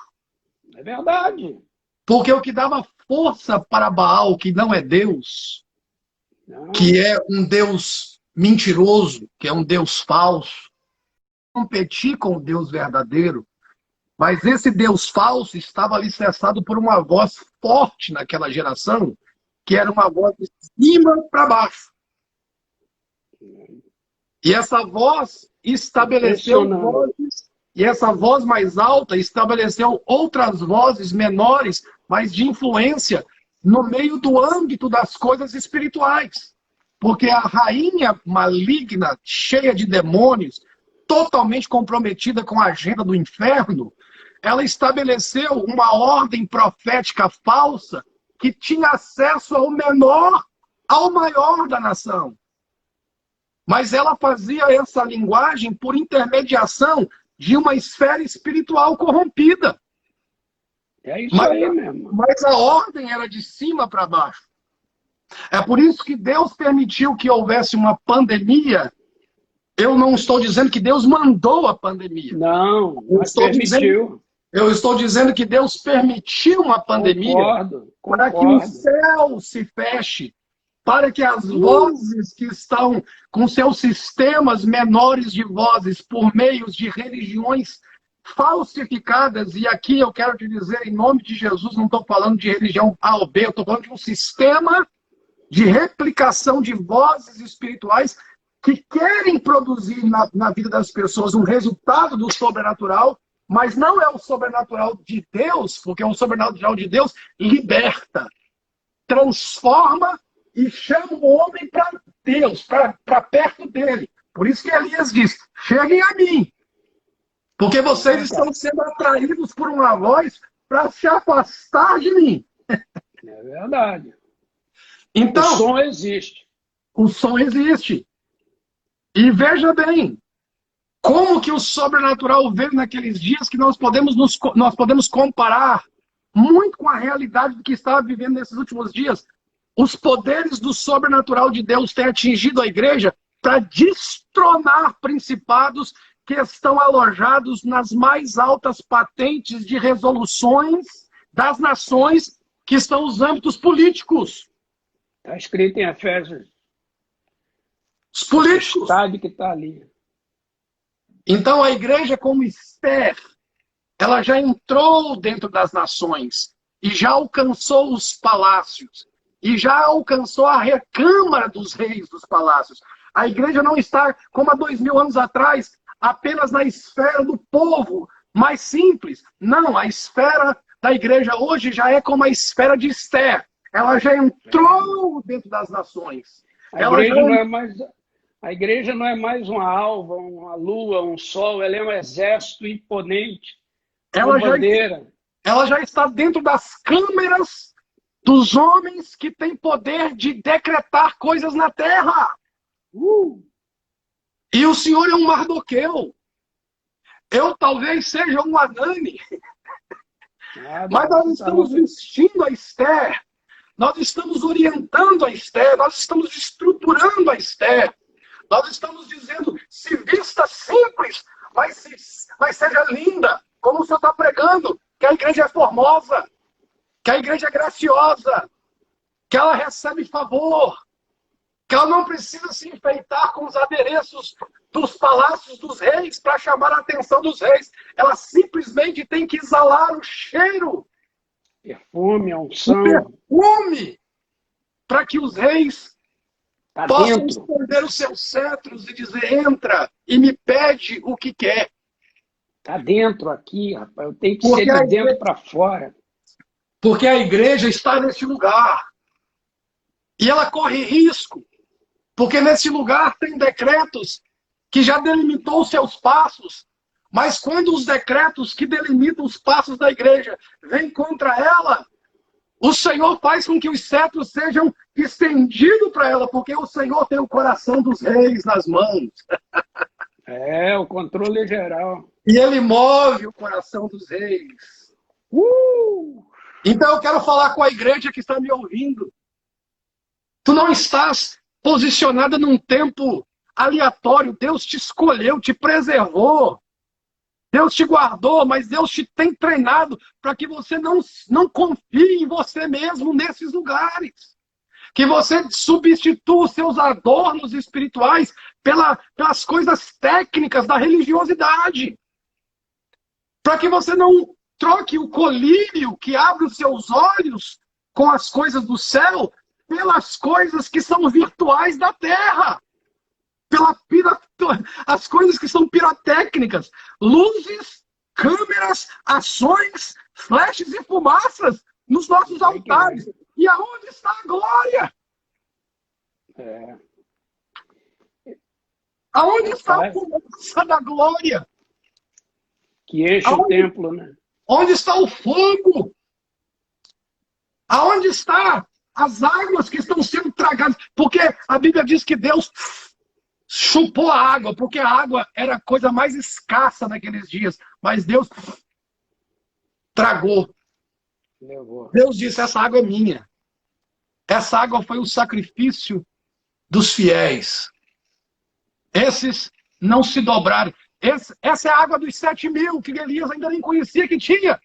É verdade. Porque o que dava força para Baal, que não é Deus, Não. que é um Deus mentiroso, que é um Deus falso, competir com o Deus verdadeiro, mas esse Deus falso estava alicerçado por uma voz forte naquela geração, que era uma voz de cima para baixo. E essa voz estabeleceu vozes, e essa voz mais alta estabeleceu outras vozes menores, mas de influência no meio do âmbito das coisas espirituais. Porque a rainha maligna, cheia de demônios, totalmente comprometida com a agenda do inferno, ela estabeleceu uma ordem profética falsa que tinha acesso ao menor ao maior da nação. Mas ela fazia essa linguagem por intermediação de uma esfera espiritual corrompida. É isso aí mesmo. Mas a ordem era de cima para baixo. É por isso que Deus permitiu que houvesse uma pandemia. Eu não estou dizendo que Deus mandou a pandemia. Não, mas permitiu. Eu estou dizendo que Deus permitiu uma pandemia para que o céu se feche, para que as vozes que estão com seus sistemas menores de vozes por meios de religiões falsificadas, e aqui eu quero te dizer, em nome de Jesus, não estou falando de religião A ou B, eu estou falando de um sistema de replicação de vozes espirituais que querem produzir na vida das pessoas um resultado do sobrenatural, mas não é o sobrenatural de Deus, porque o sobrenatural de Deus liberta, transforma e chama o homem para Deus, para perto dele. Por isso que Elias diz, cheguem a mim, porque vocês estão sendo atraídos por uma voz para se afastar de mim. É verdade. Então, o som existe. O som existe. E veja bem, como que o sobrenatural veio naqueles dias que nós podemos comparar muito com a realidade do que estava vivendo nesses últimos dias. Os poderes do sobrenatural de Deus têm atingido a igreja para destronar principados que estão alojados nas mais altas patentes de resoluções das nações, que estão os âmbitos políticos. Está escrito em Efésios. Os políticos. O estado que está ali. Então a igreja, como Esther, ela já entrou dentro das nações e já alcançou os palácios e já alcançou a recâmara dos reis dos palácios. A igreja não está, como há 2000 anos atrás, apenas na esfera do povo mais simples. Não, a esfera da igreja hoje já é como a esfera de Esther. Ela já entrou dentro das nações. A igreja não é mais uma alva, uma lua, um sol. Ela é um exército imponente. Ela já está dentro das câmeras dos homens que têm poder de decretar coisas na terra. E o Senhor é um Mardoqueu. Eu talvez seja um Anani. Mas nós estamos vestindo a Esther. Nós estamos orientando a Esther. Nós estamos estruturando a Esther. Nós estamos dizendo, se vista simples, mas seja linda, como o senhor está pregando, que a igreja é formosa, que a igreja é graciosa, que ela recebe favor, que ela não precisa se enfeitar com os adereços dos palácios dos reis para chamar a atenção dos reis. Ela simplesmente tem que exalar o cheiro, Perfume, a unção. o perfume, para que os reis Tá possam dentro. estender os seus cetros e dizer: entra e me pede o que quer. Tá dentro aqui, rapaz. Eu tenho que Porque ser a de dentro igreja- para fora. Porque a igreja está nesse lugar. E ela corre risco. Porque nesse lugar tem decretos que já delimitou os seus passos. Mas quando os decretos que delimitam os passos da igreja vêm contra ela, o Senhor faz com que os cetros sejam estendidos para ela, porque o Senhor tem o coração dos reis nas mãos. É, o controle é geral. E ele move o coração dos reis. Então eu quero falar com a igreja que está me ouvindo. Tu não estás posicionada num tempo aleatório. Deus te escolheu, te preservou. Deus te guardou, mas Deus te tem treinado para que você não confie em você mesmo nesses lugares. Que você substitua os seus adornos espirituais pelas coisas técnicas da religiosidade. Para que você não troque o colírio que abre os seus olhos com as coisas do céu pelas coisas que são virtuais da terra. As coisas que são pirotécnicas. Luzes, câmeras, ações, flashes e fumaças nos nossos altares. E aonde está a glória? É. Aonde está a fumaça da glória? Que enche o templo, né? Onde está o fogo? Aonde está as águas que estão sendo tragadas? Porque a Bíblia diz que Deus chupou a água, porque a água era a coisa mais escassa naqueles dias. Mas Deus tragou. Levou. Deus disse: essa água é minha. Essa água foi o sacrifício dos fiéis. Esses não se dobraram. Essa é a água dos 7.000 que Elias ainda nem conhecia que tinha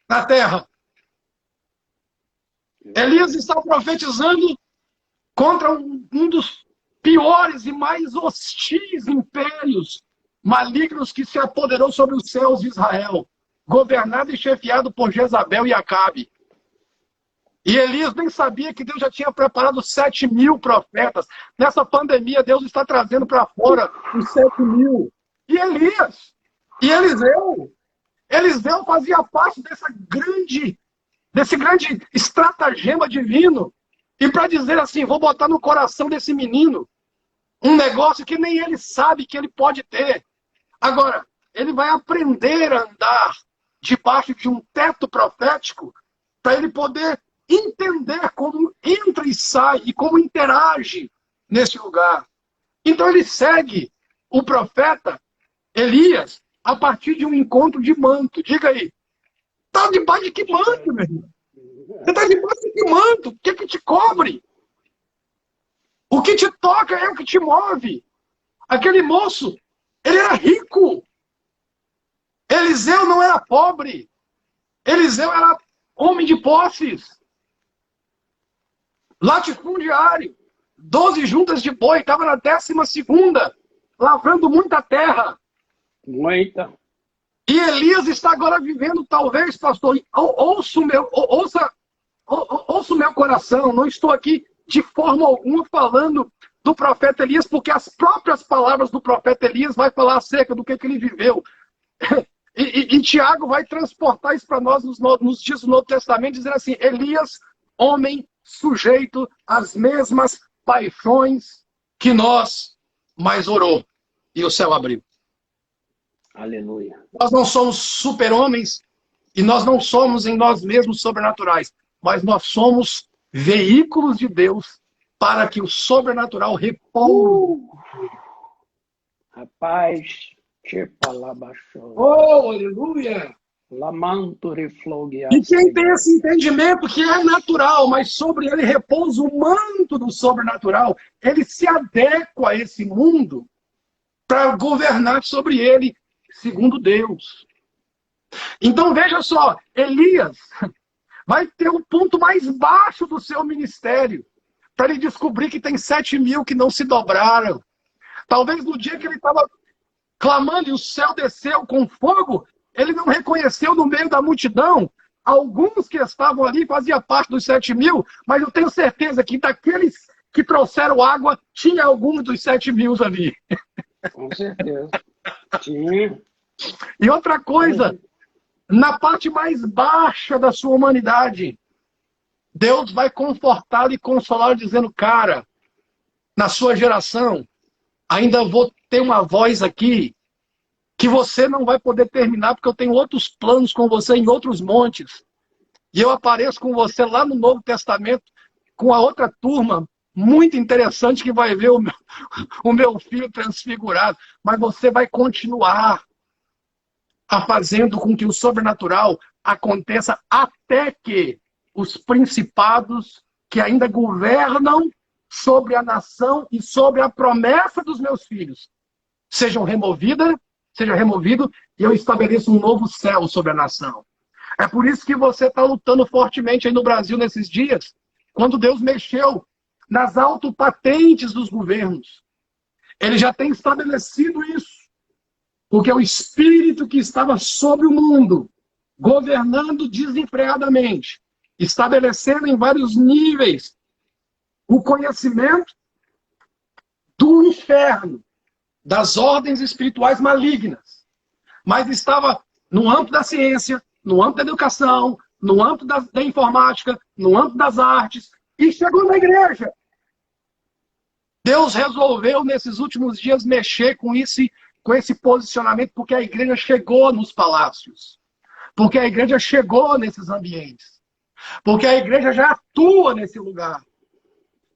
na terra. Elias está profetizando contra um dos piores e mais hostis impérios malignos que se apoderou sobre os céus de Israel, governado e chefiado por Jezabel e Acabe. E Elias nem sabia que Deus já tinha preparado 7.000 profetas. Nessa pandemia, Deus está trazendo para fora os 7.000. E Elias, e Eliseu fazia parte desse grande estratagema divino. E para dizer assim: vou botar no coração desse menino um negócio que nem ele sabe que ele pode ter. Agora, ele vai aprender a andar debaixo de um teto profético para ele poder entender como entra e sai e como interage nesse lugar. Então ele segue o profeta Elias a partir de um encontro de manto. Diga aí, está debaixo de que manto, meu irmão? Você está debaixo de que manto? O que é que te cobre? O que te toca é o que te move. Aquele moço, ele era rico. Eliseu não era pobre. Eliseu era homem de posses. Latifundiário. 12 juntas de boi. Estava na 12ª. Lavrando muita terra. Muita. E Elias está agora vivendo, talvez, pastor, ouça o meu coração. Não estou aqui de forma alguma falando do profeta Elias, porque as próprias palavras do profeta Elias vai falar acerca do que ele viveu. E Tiago vai transportar isso para nós nos dias do Novo Testamento, dizendo assim: Elias, homem sujeito às mesmas paixões que nós, mas orou, e o céu abriu. Aleluia. Nós não somos super-homens e nós não somos em nós mesmos sobrenaturais, mas nós somos veículos de Deus para que o sobrenatural repouse. Rapaz, Chepalabachou. Oh, aleluia! Lamanto refloguear. E quem tem esse entendimento que é natural, mas sobre ele repousa o manto do sobrenatural, ele se adequa a esse mundo para governar sobre ele segundo Deus. Então veja só, Elias vai ter o ponto mais baixo do seu ministério para ele descobrir que tem 7.000 que não se dobraram. Talvez no dia que ele estava clamando e o céu desceu com fogo, ele não reconheceu no meio da multidão alguns que estavam ali, fazia parte dos 7.000, mas eu tenho certeza que daqueles que trouxeram água, tinha alguns dos 7.000 ali. Com certeza. Tinha. E outra coisa, na parte mais baixa da sua humanidade, Deus vai confortá-lo e consolá-lo dizendo, cara, na sua geração, ainda vou ter uma voz aqui que você não vai poder terminar, porque eu tenho outros planos com você em outros montes. E eu apareço com você lá no Novo Testamento, com a outra turma, muito interessante, que vai ver o meu filho transfigurado. Mas você vai continuar a fazendo com que o sobrenatural aconteça até que os principados que ainda governam sobre a nação e sobre a promessa dos meus filhos seja removido e eu estabeleço um novo céu sobre a nação. É por isso que você está lutando fortemente aí no Brasil nesses dias, quando Deus mexeu nas autopatentes dos governos. Ele já tem estabelecido isso. Porque o espírito que estava sobre o mundo, governando desenfreadamente, estabelecendo em vários níveis o conhecimento do inferno, das ordens espirituais malignas, mas estava no âmbito da ciência, no âmbito da educação, no âmbito da informática, no âmbito das artes, e chegou na igreja. Deus resolveu, nesses últimos dias, mexer com esse posicionamento, porque a igreja chegou nos palácios, porque a igreja chegou nesses ambientes, porque a igreja já atua nesse lugar,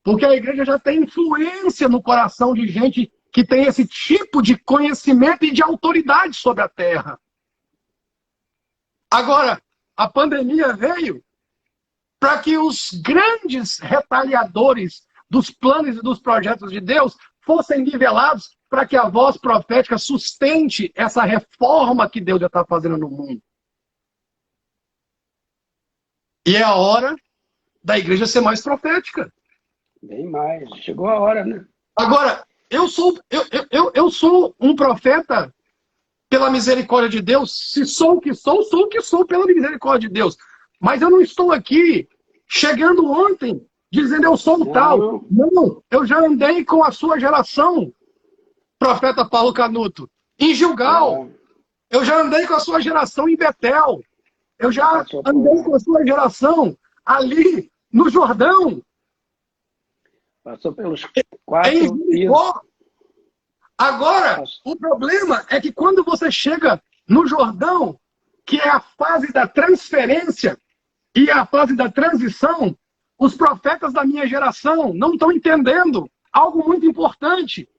porque a igreja já tem influência no coração de gente que tem esse tipo de conhecimento e de autoridade sobre a terra. Agora, a pandemia veio para que os grandes retaliadores dos planos e dos projetos de Deus fossem nivelados, para que a voz profética sustente essa reforma que Deus já está fazendo no mundo. E é a hora da igreja ser mais profética. Bem mais. Chegou a hora, né? Agora, eu sou um profeta pela misericórdia de Deus. Se sou o que sou pela misericórdia de Deus. Mas eu não estou aqui chegando ontem dizendo eu sou o tal. Não, eu já andei com a sua geração, profeta Paulo Canuto, em Gilgal. Eu já andei com a sua geração em Betel. Eu já andei com a sua geração ali no Jordão. Passou pelos 4 dias. Agora, o problema é que quando você chega no Jordão, que é a fase da transferência e a fase da transição, os profetas da minha geração não estão entendendo algo muito importante.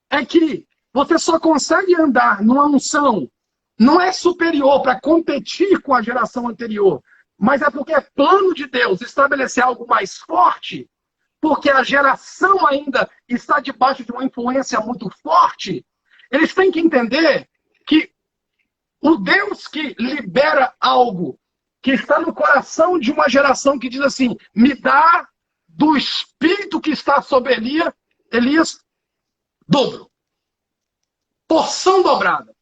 É que você só consegue andar numa unção, não é superior para competir com a geração anterior, mas é porque é plano de Deus estabelecer algo mais forte, porque a geração ainda está debaixo de uma influência muito forte. Eles têm que entender que o Deus que libera algo que está no coração de uma geração que diz assim, me dá do espírito que está sobre Elias, dobro. Porção dobrada.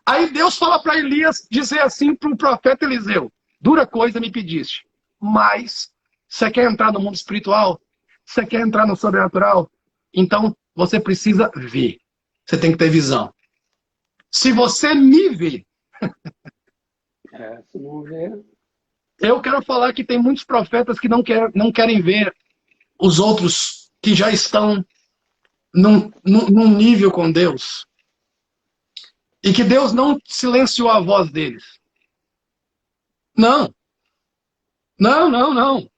Aí Deus fala para Elias dizer assim para o profeta Eliseu, dura coisa me pediste, mas você quer entrar no mundo espiritual? Você quer entrar no sobrenatural? Então você precisa ver. Você tem que ter visão. Se você me vê, se não ver... Eu quero falar que tem muitos profetas que não querem ver os outros que já estão num nível com Deus. E que Deus não silenciou a voz deles. Não. Não.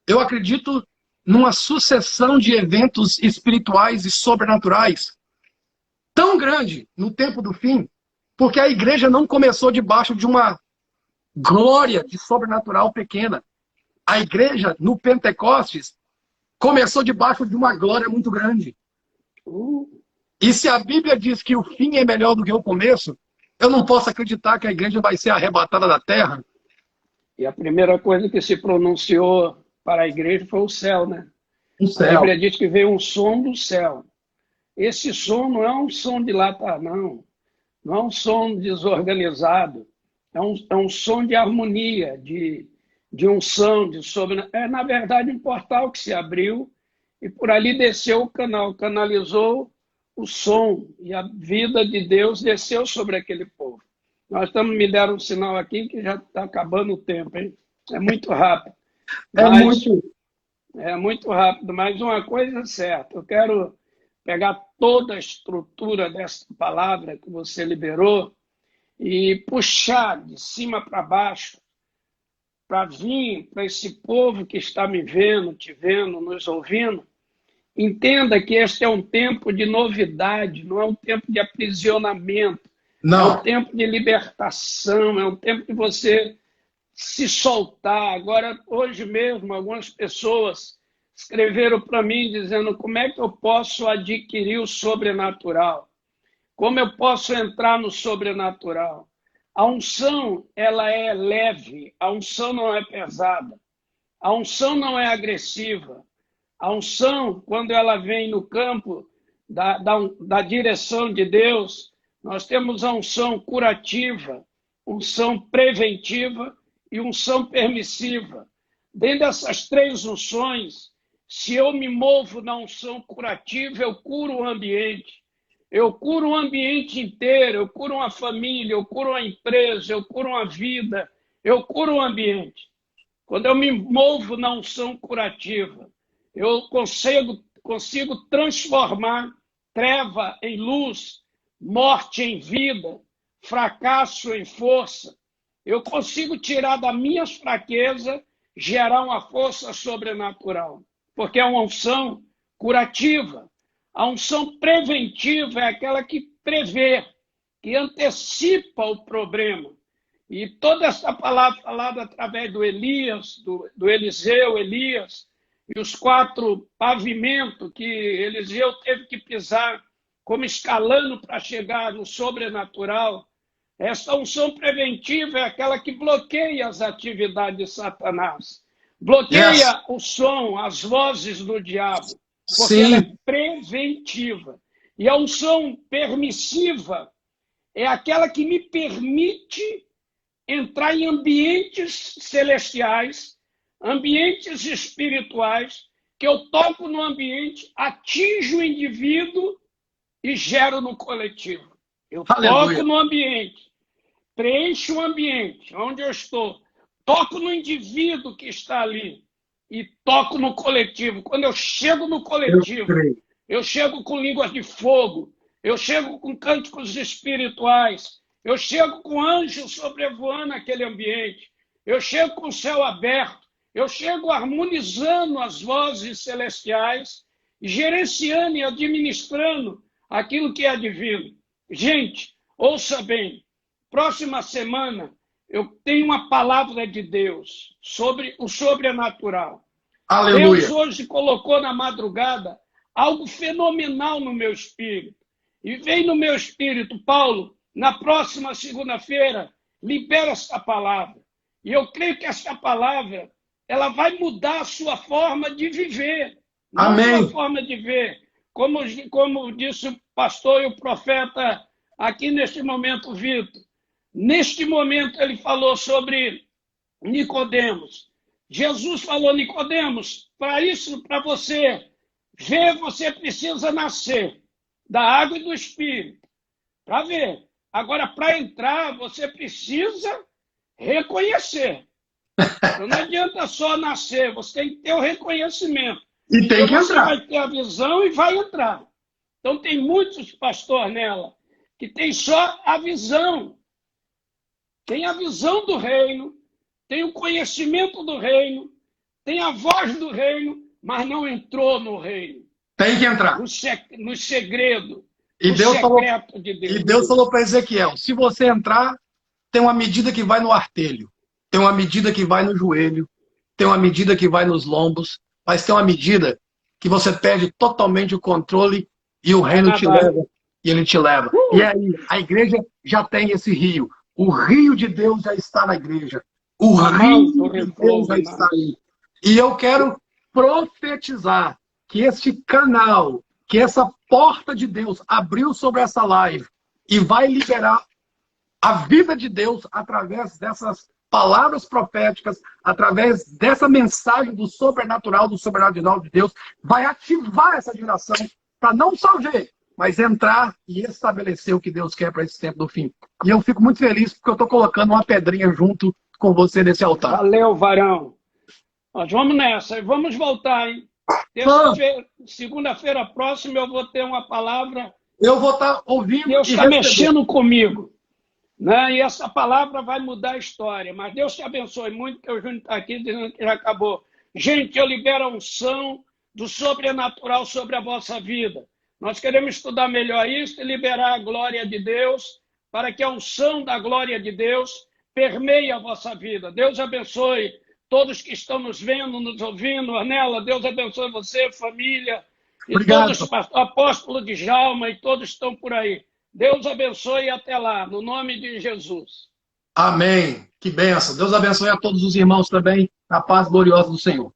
Eu acredito numa sucessão de eventos espirituais e sobrenaturais tão grande no tempo do fim, porque a igreja não começou debaixo de uma glória de sobrenatural pequena. A igreja, no Pentecostes, começou debaixo de uma glória muito grande. E se a Bíblia diz que o fim é melhor do que o começo, eu não posso acreditar que a igreja vai ser arrebatada da terra. E a primeira coisa que se pronunciou para a igreja foi o céu, né? No A céu. Bíblia diz que veio um som do céu. Esse som não é um som de lata, não. Não é um som desorganizado. É um som de harmonia, de unção, de sobre. É, na verdade, um portal que se abriu e por ali desceu o canal, canalizou o som e a vida de Deus desceu sobre aquele povo. Nós estamos, me deram um sinal aqui que já está acabando o tempo, hein? É muito rápido. É Mas muito. é muito rápido, mas uma coisa é certa, eu quero pegar toda a estrutura dessa palavra que você liberou e puxar de cima para baixo para vir para esse povo que está me vendo, te vendo, nos ouvindo. Entenda que este é um tempo de novidade, não é um tempo de aprisionamento, é um Não. tempo de libertação, é um tempo de você se soltar. Agora, hoje mesmo, algumas pessoas escreveram para mim dizendo como é que eu posso adquirir o sobrenatural, como eu posso entrar no sobrenatural. A unção, ela é leve, a unção não é pesada, a unção não é agressiva. A unção, quando ela vem no campo da direção de Deus, nós temos a unção curativa, unção preventiva e unção permissiva. Dentro dessas três unções, se eu me movo na unção curativa, eu curo o ambiente. Eu curo o ambiente inteiro, eu curo uma família, eu curo uma empresa, eu curo uma vida, eu curo o ambiente. Quando eu me movo na unção curativa, eu consigo transformar treva em luz, morte em vida, fracasso em força. Eu consigo tirar das minhas fraquezas, gerar uma força sobrenatural, porque é uma unção curativa. A unção preventiva é aquela que prevê, que antecipa o problema. E toda essa palavra falada através do Elias, do Eliseu, Elias, e os 4 pavimentos que Eliseu teve que pisar como escalando para chegar no sobrenatural. Essa unção preventiva é aquela que bloqueia as atividades de Satanás, bloqueia o som, as vozes do diabo, porque ela é preventiva. E a unção permissiva é aquela que me permite entrar em ambientes celestiais, ambientes espirituais, que eu toco no ambiente, atinjo o indivíduo e gero no coletivo. Eu toco no ambiente, preencho o ambiente onde eu estou, toco no indivíduo que está ali e toco no coletivo. Quando eu chego no coletivo, eu chego com línguas de fogo, eu chego com cânticos espirituais, eu chego com anjos sobrevoando aquele ambiente, eu chego com o céu aberto, eu chego harmonizando as vozes celestiais, gerenciando e administrando aquilo que é divino. Gente, ouça bem, próxima semana eu tenho uma palavra de Deus sobre o sobrenatural. Aleluia. Deus hoje colocou na madrugada algo fenomenal no meu espírito. E veio no meu espírito, Paulo, na próxima segunda-feira, libera esta palavra. E eu creio que esta palavra ela vai mudar a sua forma de viver. Amém. Não a sua forma de ver. Como disse o pastor e o profeta aqui neste momento, Vitor. Neste momento ele falou sobre Nicodemos. Jesus falou, Nicodemos, para isso, para você ver, você precisa nascer da água e do Espírito. Para ver. Agora, para entrar, você precisa reconhecer. Então, não adianta só nascer, você tem que ter o reconhecimento. E tem que você entrar. vai ter a visão e vai entrar. Então, tem muitos pastores nela que tem só a visão. Tem a visão do reino, tem o conhecimento do reino, tem a voz do reino, mas não entrou no reino. Tem que entrar. No segredo, E no Deus secreto de Deus. E Deus falou para Ezequiel, se você entrar, tem uma medida que vai no artelho, tem uma medida que vai no joelho, tem uma medida que vai nos lombos, mas tem uma medida que você perde totalmente o controle e o reino te Nada. leva, e ele te leva. E aí, a igreja já tem esse rio. O rio de Deus já está na igreja. O rio de Deus já está aí. E eu quero profetizar que este canal, que essa porta de Deus abriu sobre essa live e vai liberar a vida de Deus através dessas palavras proféticas, através dessa mensagem do sobrenatural de Deus, vai ativar essa geração para não só ver, mas entrar e estabelecer o que Deus quer para esse tempo do fim. E eu fico muito feliz porque eu estou colocando uma pedrinha junto com você nesse altar. Valeu, varão. Nós vamos nessa e vamos voltar, hein? Segunda-feira próxima eu vou ter uma palavra. Eu vou estar ouvindo. Deus está mexendo comigo, né? E essa palavra vai mudar a história. Mas Deus te abençoe muito, que o Júnior está aqui dizendo que já acabou. Gente, eu libero a unção do sobrenatural sobre a vossa vida. Nós queremos estudar melhor isso e liberar a glória de Deus para que a unção da glória de Deus permeie a vossa vida. Deus abençoe todos que estão nos vendo, nos ouvindo. Ornella, Deus abençoe você, família, e Obrigado. todos, apóstolo de Djalma, e todos estão por aí. Deus abençoe e até lá, no nome de Jesus. Amém. Que bênção. Deus abençoe a todos os irmãos também, na paz gloriosa do Senhor.